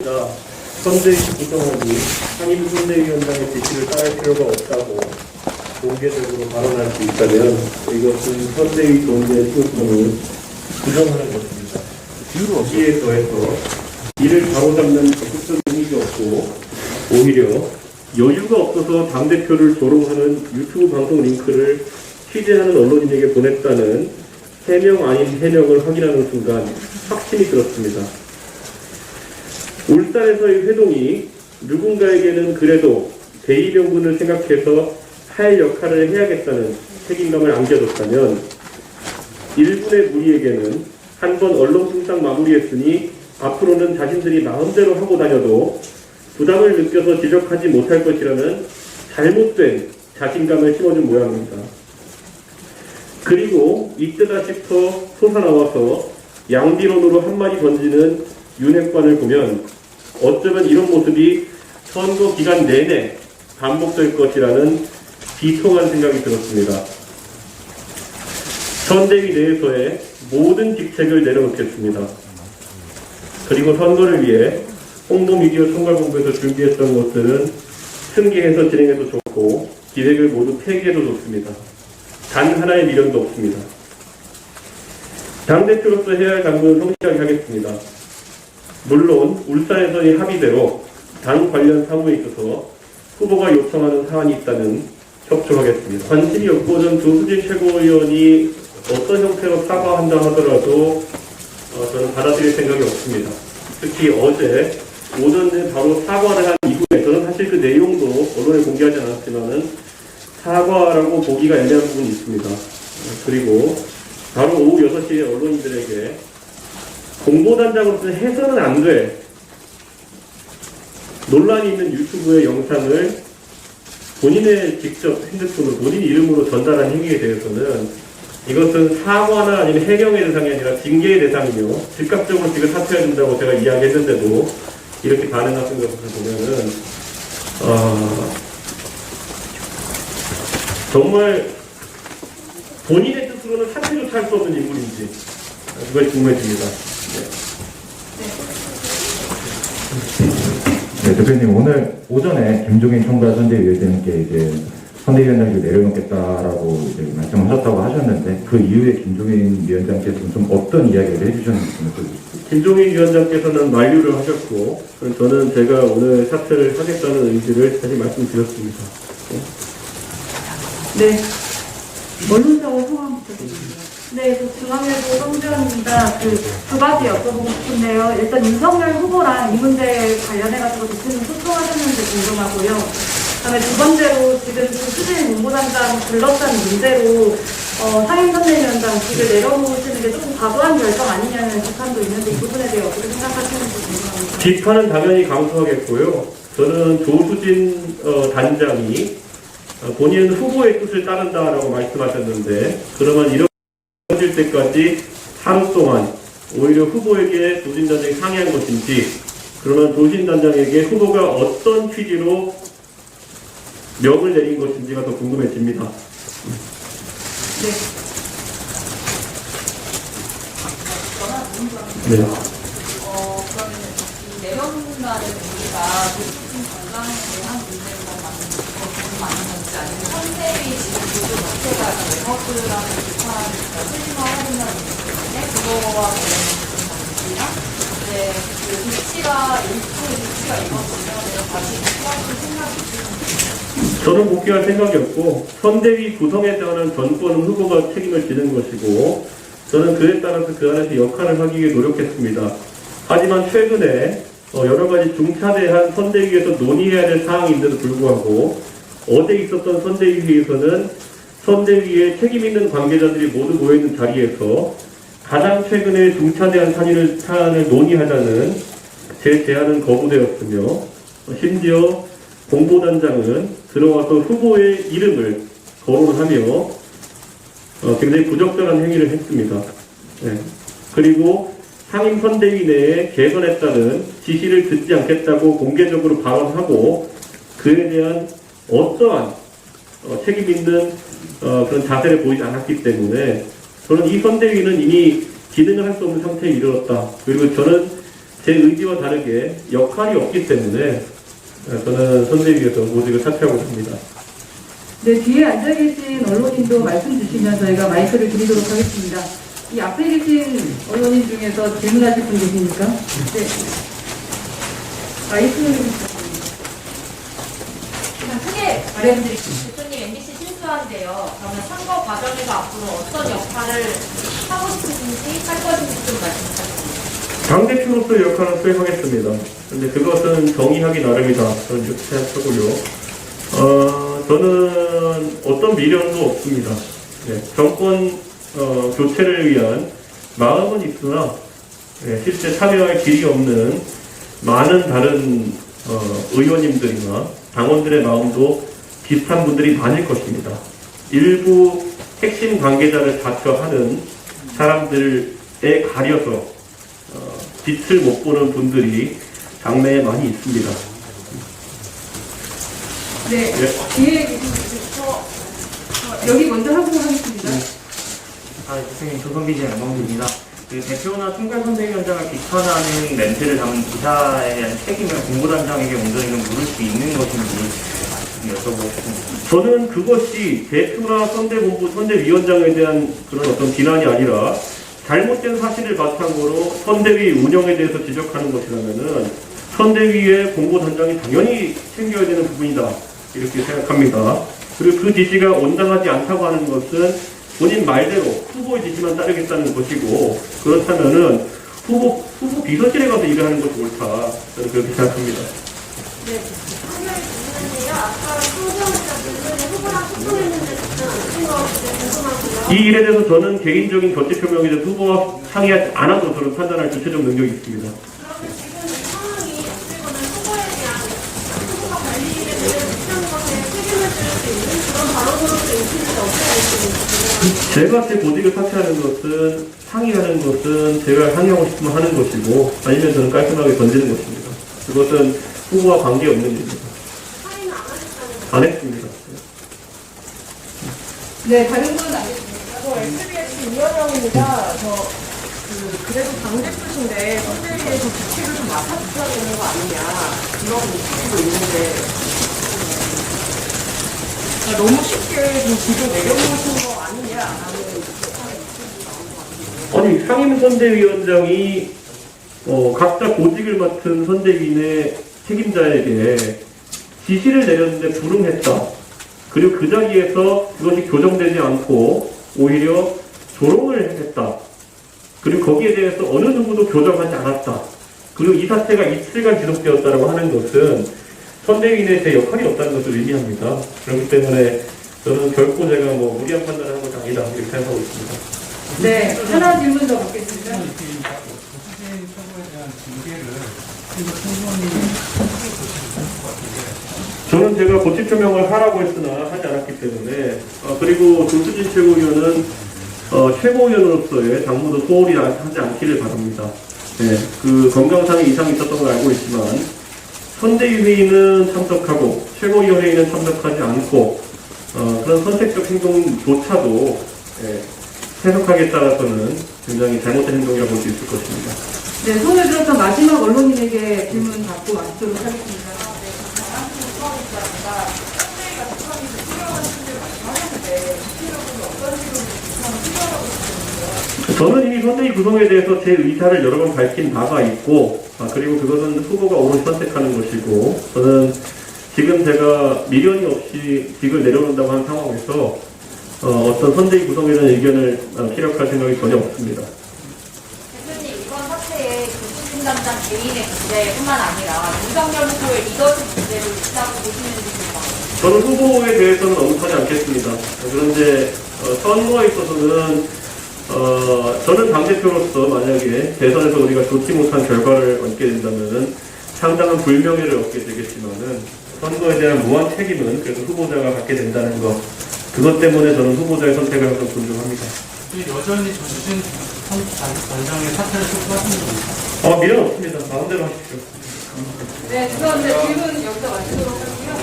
아니라 선대위 구성원이 상임 선대위원장의 지시를 따를 필요가 없다고 공개적으로 발언할 수 있다면 이것은 선대위 존재의 필요성을 부정하는 것입니다. 여기에 더해서 이를 바로잡는 적극적인 의미가 없고 오히려 여유가 없어서 당대표를 조롱하는 유튜브 방송 링크를 취재하는 언론인에게 보냈다는 해명 아닌 해명을 확인하는 순간 확신이 들었습니다. 울산에서의 회동이 누군가에게는 그래도 대의명분을 생각해서 할 역할을 해야겠다는 책임감을 안겨줬다면 일군의 무리에게는 한 번 언론 풍상 마무리했으니 앞으로는 자신들이 마음대로 하고 다녀도 부담을 느껴서 지적하지 못할 것이라는 잘못된 자신감을 심어준 모양입니다. 그리고 이때다 싶어 솟아나와서 양비론으로 한마디 던지는 윤핵관을 보면 어쩌면 이런 모습이 선거 기간 내내 반복될 것이라는 비통한 생각이 들었습니다. 선대위 내에서의 모든 직책을 내려놓겠습니다. 그리고 선거를 위해 홍보미디어 총괄본부에서 준비했던 것들은 승계해서 진행해도 좋고 기획을 모두 폐기해도 좋습니다. 단 하나의 미련도 없습니다. 당대표로서 해야 할 당무는 성실하게 하겠습니다. 물론 울산에서의 합의대로 당 관련 사무에 있어서 후보가 요청하는 사안이 있다면 협조하겠습니다. 관심이 없고 전 조수진 최고위원이 어떤 형태로 사과한다 하더라도 저는 받아들일 생각이 없습니다. 특히 어제 오전에 바로 사과를 한 이후에 저는 사실 그 내용도 언론에 공개하지 않았지만은 사과라고 보기가 애매한 부분이 있습니다. 그리고 바로 오후 6시에 언론인들에게 공보단장으로서 해서는 안 돼 논란이 있는 유튜브의 영상을 본인의 직접 핸드폰으로 본인 이름으로 전달한 행위에 대해서는 이것은 사과나 아니면 해명의 대상이 아니라 징계의 대상이며 즉각적으로 지금 사퇴해야 된다고 제가 이야기했는데도 이렇게 반응하신 것을 보면은 정말 본인의 뜻으로는 사퇴조차 할 수 없는 인물인지 그것이 궁금해집니다. 네, 대표님 오늘 오전에 김종인 총괄 선대위원장님께 이제 선대위원장을 내려놓겠다라고 이제 말씀하셨다고 하셨는데 그 이후에 김종인 위원장께서는 좀 어떤 이야기를 해주셨는지 김종인 위원장께서는 만류를 하셨고 저는 제가 오늘 사퇴를 하겠다는 의지를 다시 말씀드렸습니다. 네. 언론사고 소감 부탁드립니다. 네, 중앙일보 성주현입니다. 두 가지 여쭤보고 싶은데요. 일단 윤석열 후보랑 이 문제 관련해가지고 대표님 소통하셨는지 궁금하고요. 그다음에 두 번째로 지금 조수진 공보단장 불렀다는 문제로 상임선대위원장 직을 내려놓으시는 게 조금 과도한 결정 아니냐는 비판도 있는데 이 부분에 대해 어떻게 생각하시는지 궁금합니다. 비판은 당연히 감수하겠고요. 저는 조수진 단장이 본인은 후보의 뜻을 따른다라고 말씀하셨는데 그러면 이뤄질 때까지 하루 동안 오히려 후보에게 조수진 단장이 상의한 것인지 그러면 조수진 단장에게 후보가 어떤 취지로 명을 내린 것인지가 더 궁금해집니다. 네. 네. 그러면 이 내려놓는다는 의미가 조수진 단장에 대한 문제로 맞는 건지 아니면 선대위 지금 조직 자체가 외거드라는 비판을 실망하는 건지 그거와 관련된 건지랑 이제 그 조치가 일부의 조치가 이루어지면 다시 복귀할 생각이 있는지. 저는 복귀할 생각이 없고 선대위 구성에 따른 전권은 후보가 책임을 지는 것이고 저는 그에 따라서 그 안에서 역할을 하기 위해 노력했습니다. 하지만 최근에 여러 가지 중차대한 선대위에서 논의해야 될 사항인데도 불구하고 어제 있었던 선대위 회의에서는 선대위에 책임 있는 관계자들이 모두 모여있는 자리에서 가장 최근에 중차대한 사안을 논의하자는 제 제안은 거부되었으며 심지어 공보단장은 들어와서 후보의 이름을 거론하며 굉장히 부적절한 행위를 했습니다. 네. 그리고 상임선대위 내에 개선에 따른 지시를 듣지 않겠다고 공개적으로 발언하고 그에 대한 어떠한 책임 있는 그런 자세를 보이지 않았기 때문에 저는 이 선대위는 이미 기능을 할 수 없는 상태에 이르렀다. 그리고 저는 제 의지와 다르게 역할이 없기 때문에 저는 선대위에서 모직을 사퇴하고 있습니다. 네, 뒤에 앉아 계신 언론인도 말씀 주시면 저희가 마이크를 드리도록 하겠습니다. 이 앞에 계신 언론인 중에서 질문하실 분 계십니까? 네. 마이크를 부탁드립니다. 그냥 크게 말씀드릴게요. 대표님 MBC 실수한데요. 그러면 선거 과정에서 앞으로 어떤 역할을 하고 싶으신지 할 것인지 좀 말씀 부탁드립니다. 당대표로서의 역할을 수행하겠습니다. 근데 그것은 정의하기 나름이다. 저는 이렇게 생각하고요. 저는 어떤 미련도 없습니다. 네, 정권 교체를 위한 마음은 있으나 실제 참여할 길이 없는 많은 다른 의원님들이나 당원들의 마음도 비슷한 분들이 많을 것입니다. 일부 핵심 관계자를 자처하는 사람들에 가려서 빛을 못 보는 분들이 당내에 많이 있습니다. 네, 뒤에 계신 여기 먼저 하고 하겠습니다. 대표님 조선비전 양광주입니다. 그 대표나 총괄선대위원장을 비판하는 멘트를 담은 기사에 대한 책임을 공보단장에게 온전히 물을 수 있는 것인지 여쭤보고 싶습니다. 저는 그것이 대표나 선대본부, 선대위원장에 대한 그런 어떤 비난이 아니라 잘못된 사실을 바탕으로 선대위 운영에 대해서 지적하는 것이라면은 선대위의 공보단장이 당연히 챙겨야 되는 부분이다. 이렇게 생각합니다. 그리고 그 지시가 온당하지 않다고 하는 것은 본인 말대로 후보의 지시만 따르겠다는 것이고, 그렇다면은 후보 비서실에 가서 일을 하는 것이 옳다. 저는 그렇게 생각합니다. 네, 한가지 질문인데요. 아까 소정자 후보랑 소통했는데 답변 안 하신 것 같은데 궁금하고요. 이 일에 대해서 저는 개인적인 결제 표명에 대해서 후보와 상의하지 않아도 저는 판단할 주체적 능력이 있습니다. 그러면 지금 이 상황이 어쨌거나 후보에 대한 후보가 관리에 대해서 못하는 것에 책임을 질 수 있는 그런 발언으로서 인식을 어떻게 하시는지. 제가 제 보직을 사퇴하는 것은, 상의하는 것은 제가 상의하고 싶으면 하는 것이고, 아니면 저는 깔끔하게 던지는 것입니다. 그것은 후보와 관계없는 일입니다. 상의는 안 하셨다는 거예요? 안 했습니다. 네, 다른 분은 알겠습니다. SBS 이현영입니다. 그래도 당대표신데 선대위에서 주책을 좀 맡아주셔야 되는 거 아니냐 이런 느끼고 있는데 너무 쉽게 좀 뒤로 내려놓으신 거 아니냐라는 아니, 상임 선대위원장이 각자 보직을 맡은 선대위인의 책임자에게 지시를 내렸는데 불응했다. 그리고 그 자리에서 그것이 교정되지 않고 오히려 조롱을 했다. 그리고 거기에 대해서 어느 누구도 교정하지 않았다. 그리고 이 사태가 이틀간 지속되었다고 하는 것은 선대위인의 제 역할이 없다는 것을 의미합니다. 그렇기 때문에 저는 결코 제가 무리한 판단을 한 것이 아니다. 이렇게 생각하고 있습니다. 네, 하나 질문 더 받겠습니다. 조수진 처벌에 대한 징계를 좀더 충분히 저는 제가 고치 표명을 하라고 했으나 하지 않았기 때문에 그리고 조수진 최고위원은 최고위원으로서의 당무도 소홀히 하지 않기를 바랍니다. 네, 그 건강상의 이상이 있었던 걸 알고 있지만 선대위회의는 참석하고 최고위원회의는 참석하지 않고 그런 선택적 행동조차도 해석하기에 따라서는 굉장히 잘못된 행동이라고 볼 수 있을 것입니다. 네, 손을 들어서 마지막 언론인에게 질문 받고 마치도록 하겠습니다. 저는 이미 선대위 구성에 대해서 제 의사를 여러 번 밝힌 바가 있고, 그리고 그것은 후보가 오롯이 선택하는 것이고, 저는 지금 제가 미련이 없이 직을 내려놓는다고 하는 상황에서 어떤 선대위 구성에 대한 의견을 피력할 생각이 전혀 없습니다. 대표님, 이번 사태에 조수진 담당 개인의 문제뿐만 아니라 윤석열 후보의 리더십 문제로 있다고 보시는지 궁금합니다. 저는 후보에 대해서는 언급하지 않겠습니다. 그런데 선거에 있어서는 저는 당대표로서 만약에 대선에서 우리가 좋지 못한 결과를 얻게 된다면은 상당한 불명예를 얻게 되겠지만은 선거에 대한 무한 책임은 그래도 후보자가 갖게 된다는 것, 그것 때문에 저는 후보자의 선택을 항상 존중합니다. 여전히 조수진 단장의 사태를 촉구하시는 겁니다. 미련 없습니다. 마음대로 하십시오. 네, 죄송합니다. 질문 여기서 마치도록 할게요.